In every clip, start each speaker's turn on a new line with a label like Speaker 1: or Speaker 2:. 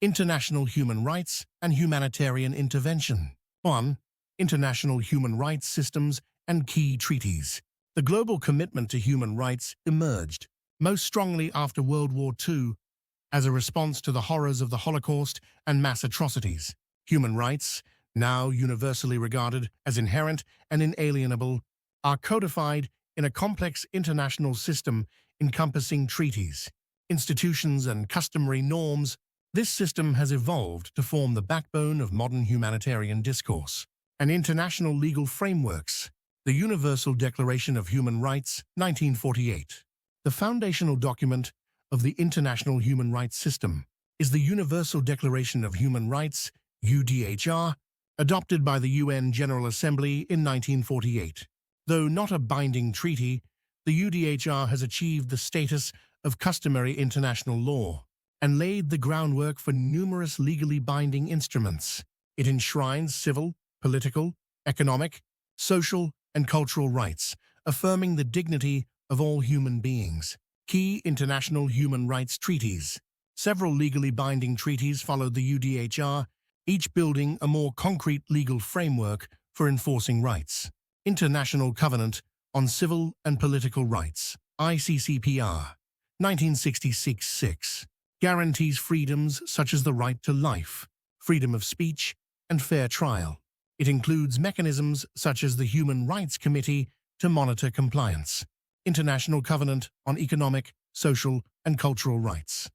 Speaker 1: International human rights and humanitarian intervention. 1. International human rights systems and key treaties. The global commitment to human rights emerged most strongly after World War II as a response to the horrors of the Holocaust and mass atrocities. Human rights, now universally regarded as inherent and inalienable, are codified in a complex international system encompassing treaties, institutions, and customary norms. This system has evolved to form the backbone of modern humanitarian discourse and international legal frameworks. The Universal Declaration of Human Rights, 1948. The foundational document of the international human rights system is the Universal Declaration of Human Rights, UDHR, adopted by the UN General Assembly in 1948. Though not a binding treaty, the UDHR has achieved the status of customary international law and laid the groundwork for numerous legally binding instruments. It enshrines civil, political, economic, social, and cultural rights, affirming the dignity of all human beings. Key international human rights treaties. Several legally binding treaties followed the UDHR, each building a more concrete legal framework for enforcing rights. International Covenant on Civil and Political Rights, ICCPR, 1966-6, guarantees freedoms such as the right to life, freedom of speech, and fair trial. It includes mechanisms such as the Human Rights Committee to monitor compliance. International Covenant on Economic, Social, and Cultural Rights,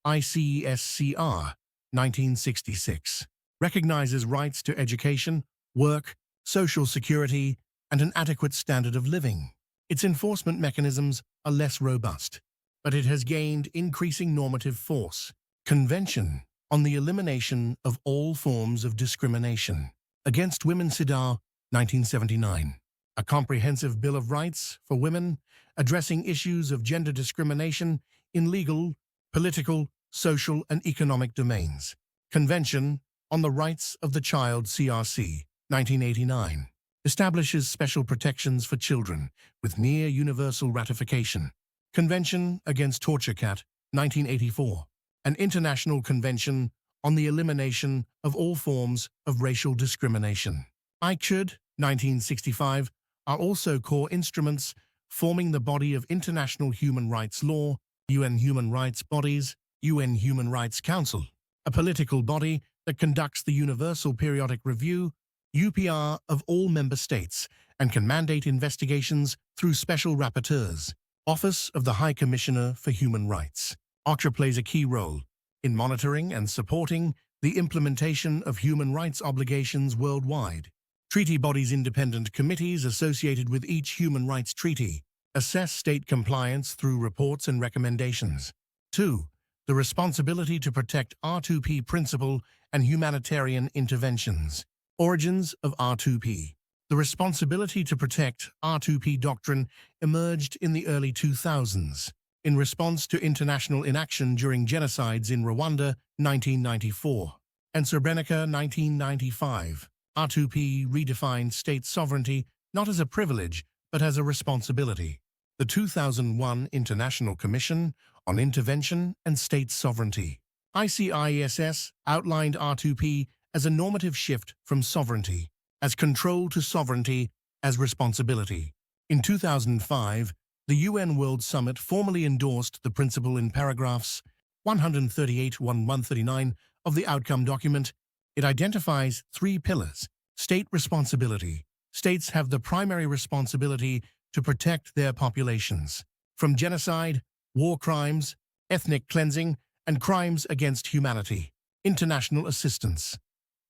Speaker 1: ICSCR, 1966, recognizes rights to education, work, social security, and an adequate standard of living. Its enforcement mechanisms are less robust, but it has gained increasing normative force. Convention on the Elimination of All Forms of Discrimination Against Women, CEDAW, 1979. A comprehensive Bill of Rights for women addressing issues of gender discrimination in legal, political, social, and economic domains. Convention on the Rights of the Child, CRC, 1989. Establishes special protections for children with near universal ratification. Convention Against Torture, CAT, 1984. An international convention on the elimination of all forms of racial discrimination. ICHUD, 1965, are also core instruments forming the body of international human rights law. UN Human Rights Bodies, UN Human Rights Council, a political body that conducts the Universal Periodic Review, UPR, of all member states and can mandate investigations through special rapporteurs. Office of the High Commissioner for Human Rights. OCHA plays a key role in monitoring and supporting the implementation of human rights obligations worldwide. Treaty bodies' independent committees associated with each human rights treaty assess state compliance through reports and recommendations. 2. The responsibility to protect R2P principle and humanitarian interventions. Origins of R2P. The responsibility to protect R2P doctrine emerged in the early 2000s in response to international inaction during genocides in Rwanda, 1994, and Srebrenica, 1995. R2P redefined state sovereignty not as a privilege, but as a responsibility. The 2001 International Commission on Intervention and State Sovereignty, ICISS, outlined R2P as a normative shift from sovereignty as control to sovereignty as responsibility. In 2005, the UN World Summit formally endorsed the principle in paragraphs 138-139 of the outcome document. It identifies 3 pillars. State responsibility. States have the primary responsibility to protect their populations from genocide, war crimes, ethnic cleansing, and crimes against humanity. International assistance.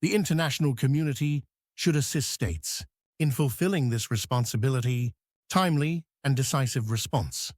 Speaker 1: The international community should assist states in fulfilling this responsibility. Timely and decisive response.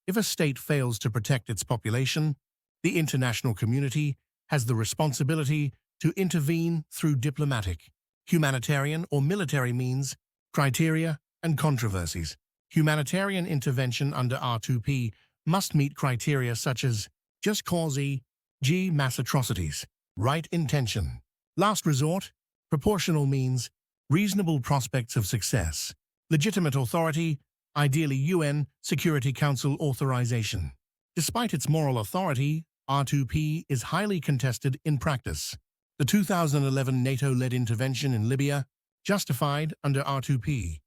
Speaker 1: If a state fails to protect its population, the international community has the responsibility to intervene through diplomatic, humanitarian, or military means, criteria, and controversies. Humanitarian intervention under R2P must meet criteria such as just cause e.g. mass atrocities, right intention, last resort, proportional means, reasonable prospects of success, legitimate authority, ideally UN Security Council authorization. Despite its moral authority, R2P is highly contested in practice. The 2011 NATO-led intervention in Libya, justified under R2P,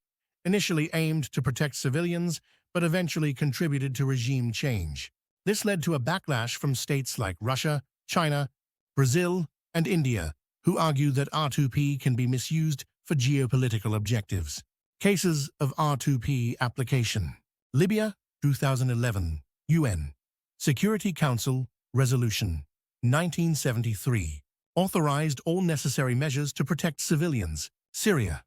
Speaker 1: initially aimed to protect civilians but eventually contributed to regime change. This led to a backlash from states like Russia, China, Brazil, and India, who argue that R2P can be misused for geopolitical objectives. Cases of R2P application. Libya, 2011, UN. Security Council, Resolution 1973, authorized all necessary measures to protect civilians. Syria.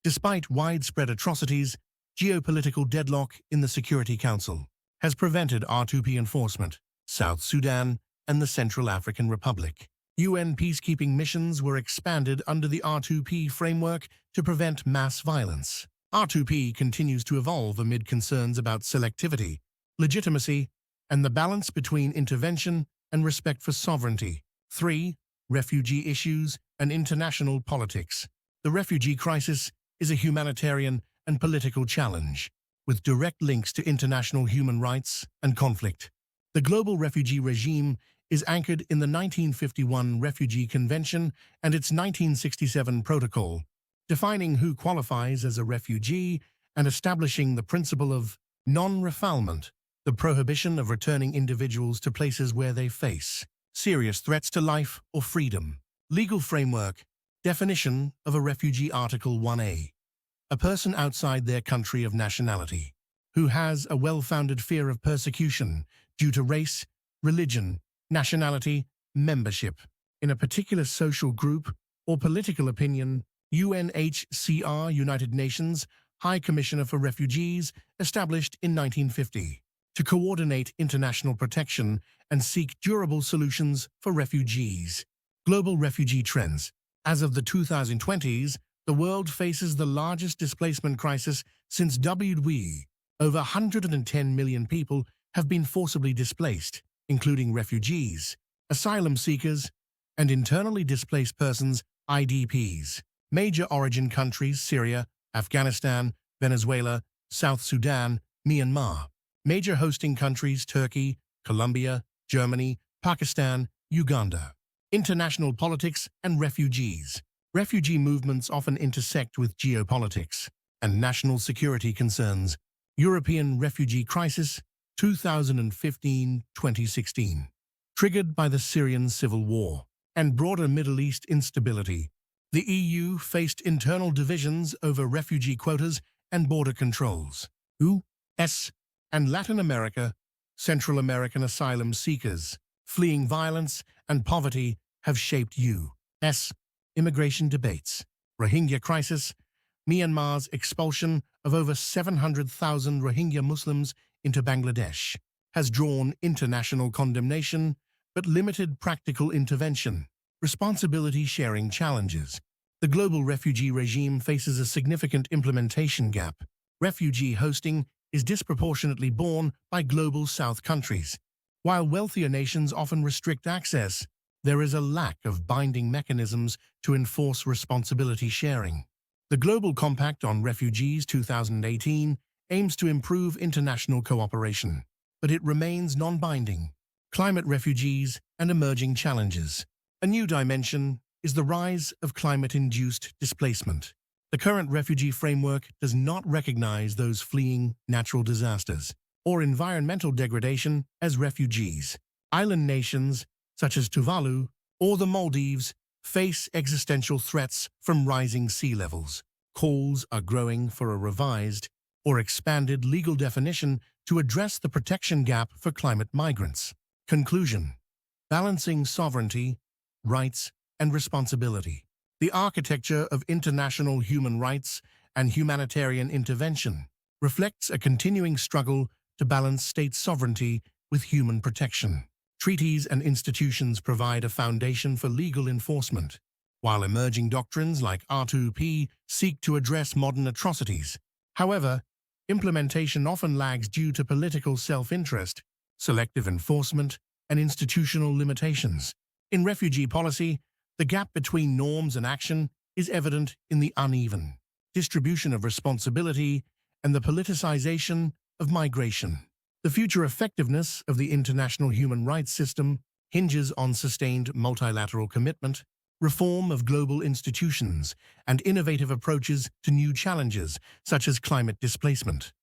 Speaker 1: Despite widespread atrocities, geopolitical deadlock in the Security Council has prevented R2P enforcement. South Sudan and the Central African Republic. UN peacekeeping missions were expanded under the R2P framework to prevent mass violence. R2P continues to evolve amid concerns about selectivity, legitimacy, and the balance between intervention and respect for sovereignty. 3. Refugee issues and international politics. The refugee crisis is a humanitarian and political challenge, with direct links to international human rights and conflict. The global refugee regime is anchored in the 1951 Refugee Convention and its 1967 Protocol, defining who qualifies as a refugee and establishing the principle of non-refoulement, the prohibition of returning individuals to places where they face serious threats to life or freedom. Legal framework. Definition of a refugee. Article 1A. A person outside their country of nationality, who has a well-founded fear of persecution due to race, religion, nationality, membership in a particular social group or political opinion. UNHCR, United Nations High Commissioner for Refugees, established in 1950 to coordinate international protection and seek durable solutions for refugees. Global refugee trends. As of the 2020s, the world faces the largest displacement crisis since WW. Over 110 million people have been forcibly displaced, including refugees, asylum seekers, and internally displaced persons, IDPs. Major origin countries: Syria, Afghanistan, Venezuela, South Sudan, Myanmar. Major hosting countries: Turkey, Colombia, Germany, Pakistan, Uganda. International politics and refugees. Refugee movements often intersect with geopolitics and national security concerns. European refugee crisis, 2015-2016. Triggered by the Syrian civil war and broader Middle East instability, the EU faced internal divisions over refugee quotas and border controls. U.S. and Latin America, Central American asylum seekers fleeing violence and poverty have shaped U.S. immigration debates. Rohingya crisis. Myanmar's expulsion of over 700,000 Rohingya Muslims into Bangladesh has drawn international condemnation but limited practical intervention. Responsibility sharing challenges. The global refugee regime faces a significant implementation gap. Refugee hosting is disproportionately borne by global South countries. While wealthier nations often restrict access, there is a lack of binding mechanisms to enforce responsibility sharing. The Global Compact on Refugees 2018 aims to improve international cooperation, but it remains non-binding. Climate refugees and emerging challenges. A new dimension is the rise of climate-induced displacement. The current refugee framework does not recognize those fleeing natural disasters or environmental degradation as refugees. Island nations, such as Tuvalu or the Maldives, face existential threats from rising sea levels. Calls are growing for a revised or expanded legal definition to address the protection gap for climate migrants. Conclusion. Balancing sovereignty, rights, and responsibility. The architecture of international human rights and humanitarian intervention reflects a continuing struggle to balance state sovereignty with human protection. Treaties and institutions provide a foundation for legal enforcement, while emerging doctrines like R2P seek to address modern atrocities. However, implementation often lags due to political self-interest, selective enforcement, and institutional limitations. In refugee policy, the gap between norms and action is evident in the uneven distribution of responsibility and the politicization of migration. The future effectiveness of the international human rights system hinges on sustained multilateral commitment, reform of global institutions, and innovative approaches to new challenges such as climate displacement.